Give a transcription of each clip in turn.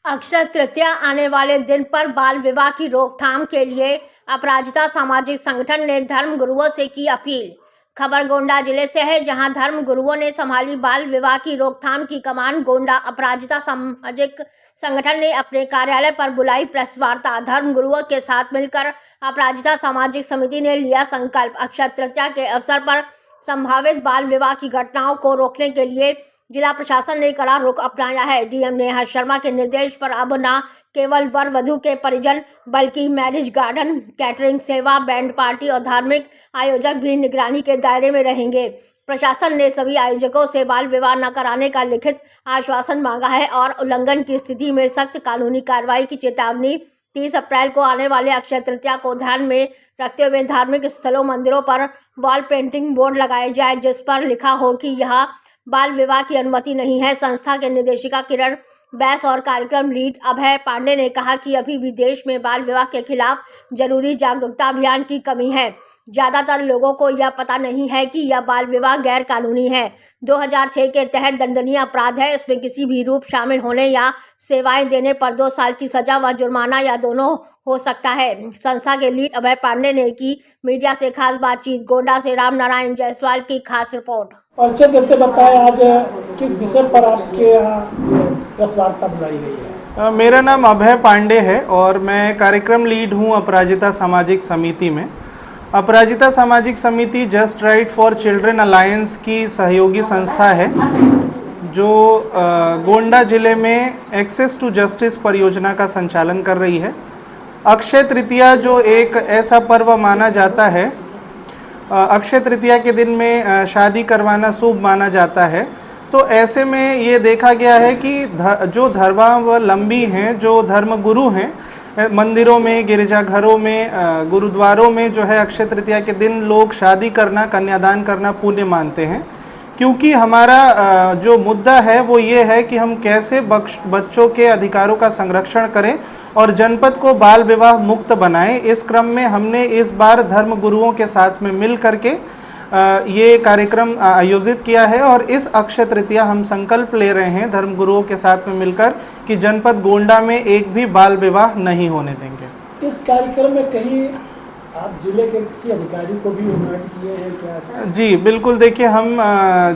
अक्षय तृतीया आने वाले दिन पर बाल विवाह की रोकथाम के लिए अपराजिता सामाजिक संगठन ने धर्म गुरुओं से की अपील। खबर गोंडा जिले से है, जहां धर्म गुरुओं ने संभाली बाल विवाह की रोकथाम की कमान। गोंडा अपराजिता सामाजिक संगठन ने अपने कार्यालय पर बुलाई प्रेस वार्ता। धर्म गुरुओं के साथ मिलकर अपराजिता सामाजिक समिति ने लिया संकल्प। अक्षय तृतीया के अवसर पर संभावित बाल विवाह की घटनाओं को रोकने के लिए जिला प्रशासन ने कड़ा रुख अपनाया है। डीएम नेहा शर्मा के निर्देश पर अब न केवल वर वधू के परिजन बल्कि मैरिज गार्डन, कैटरिंग सेवा, बैंड पार्टी और धार्मिक आयोजक भी निगरानी के दायरे में रहेंगे। प्रशासन ने सभी आयोजकों से बाल विवाह न कराने का लिखित आश्वासन मांगा है और उल्लंघन की स्थिति में सख्त कानूनी कार्रवाई की चेतावनी। 30 अप्रैल को आने वाले अक्षय तृतीया को ध्यान में रखते हुए धार्मिक स्थलों, मंदिरों पर वॉल पेंटिंग बोर्ड लगाए जाए जिस पर लिखा हो कि यह बाल विवाह की अनुमति नहीं है। संस्था के निदेशिका किरण बैस और कार्यक्रम लीड अभय पांडे ने कहा कि अभी भी देश में बाल विवाह के खिलाफ जरूरी जागरूकता अभियान की कमी है। ज़्यादातर लोगों को यह पता नहीं है कि यह बाल विवाह गैर कानूनी है, 2006 के तहत दंडनीय अपराध है। इसमें किसी भी रूप शामिल होने या सेवाएं देने पर 2 साल की सजा व जुर्माना या दोनों हो सकता है। संस्था के लीड अभय पांडे ने की मीडिया से खास बातचीत। गोंडा से राम नारायण जायसवाल की खास रिपोर्ट। परिचय देते बताएं, आज किस विषय पर आपके यहाँ प्रेस वार्ता बुलाई गई है? मेरा नाम अभय पांडे है और मैं कार्यक्रम लीड हूँ अपराजिता सामाजिक समिति में। अपराजिता सामाजिक समिति just right for children alliance की सहयोगी संस्था है जो गोंडा जिले में एक्सेस टू जस्टिस परियोजना का संचालन कर रही है। अक्षय तृतीया जो एक ऐसा पर्व माना जाता है, अक्षय तृतीया के दिन में शादी करवाना शुभ माना जाता है, तो ऐसे में ये देखा गया है कि जो धर्मावलंबी हैं, जो धर्म गुरु हैं, मंदिरों में, गिरजाघरों में, गुरुद्वारों में जो है अक्षय तृतीया के दिन लोग शादी करना, कन्यादान करना पुण्य मानते हैं। क्योंकि हमारा जो मुद्दा है वो ये है कि हम कैसे बच्चों के अधिकारों का संरक्षण करें और जनपद को बाल विवाह मुक्त बनाएं। इस क्रम में हमने इस बार धर्म गुरुओं के साथ में मिल करके ये कार्यक्रम आयोजित किया है और इस अक्षय तृतीया हम संकल्प ले रहे हैं धर्म गुरुओं के साथ में मिलकर कि जनपद गोंडा में एक भी बाल विवाह नहीं होने देंगे। इस कार्यक्रम में कहीं आप जिले के किसी अधिकारी को भी इन्वाइट किए हैं क्या? जी बिल्कुल, देखिए हम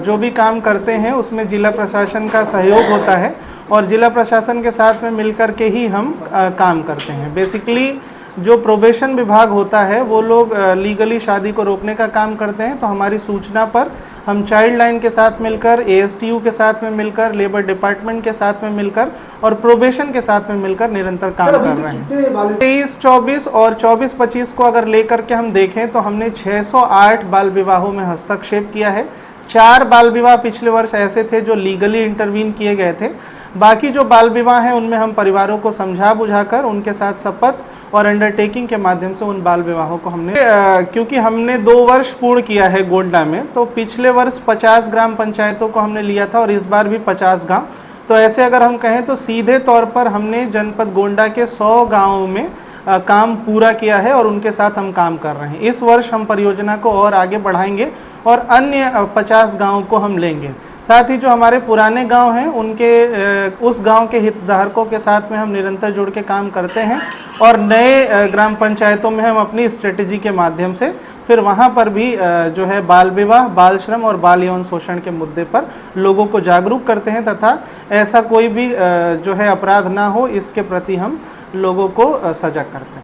जो भी काम करते हैं उसमें जिला प्रशासन का सहयोग होता है और जिला प्रशासन के साथ में मिलकर के ही हम काम करते हैं। बेसिकली जो प्रोबेशन विभाग होता है वो लोग लीगली शादी को रोकने का काम करते हैं, तो हमारी सूचना पर हम चाइल्ड लाइन के साथ मिलकर, ASTU के साथ में मिलकर, लेबर डिपार्टमेंट के साथ में मिलकर और प्रोबेशन के साथ में मिलकर निरंतर काम कर रहे हैं। 23-24 और 24-25 को अगर लेकर के हम देखें तो हमने 608 बाल विवाहों में हस्तक्षेप किया है। 4 बाल विवाह पिछले वर्ष ऐसे थे जो लीगली इंटरवीन किए गए थे। बाकी जो बाल विवाह हैं उनमें हम परिवारों को समझा बुझाकर उनके साथ शपथ और अंडरटेकिंग के माध्यम से उन बाल विवाहों को हमने क्योंकि हमने 2 वर्ष पूर्ण किया है गोंडा में, तो पिछले वर्ष 50 ग्राम पंचायतों को हमने लिया था और इस बार भी 50 गांव। तो ऐसे अगर हम कहें तो सीधे तौर पर हमने जनपद गोंडा के 100 गाँवों में काम पूरा किया है और उनके साथ हम काम कर रहे हैं। इस वर्ष हम परियोजना को और आगे बढ़ाएंगे और अन्य 50 गाँवों को हम लेंगे। साथ ही जो हमारे पुराने गांव हैं उनके उस गांव के हितधारकों के साथ में हम निरंतर जुड़ के काम करते हैं और नए ग्राम पंचायतों में हम अपनी स्ट्रेटेजी के माध्यम से फिर वहां पर भी जो है बाल विवाह, बाल श्रम और बाल यौन शोषण के मुद्दे पर लोगों को जागरूक करते हैं तथा ऐसा कोई भी जो है अपराध ना हो इसके प्रति हम लोगों को सजग करते हैं।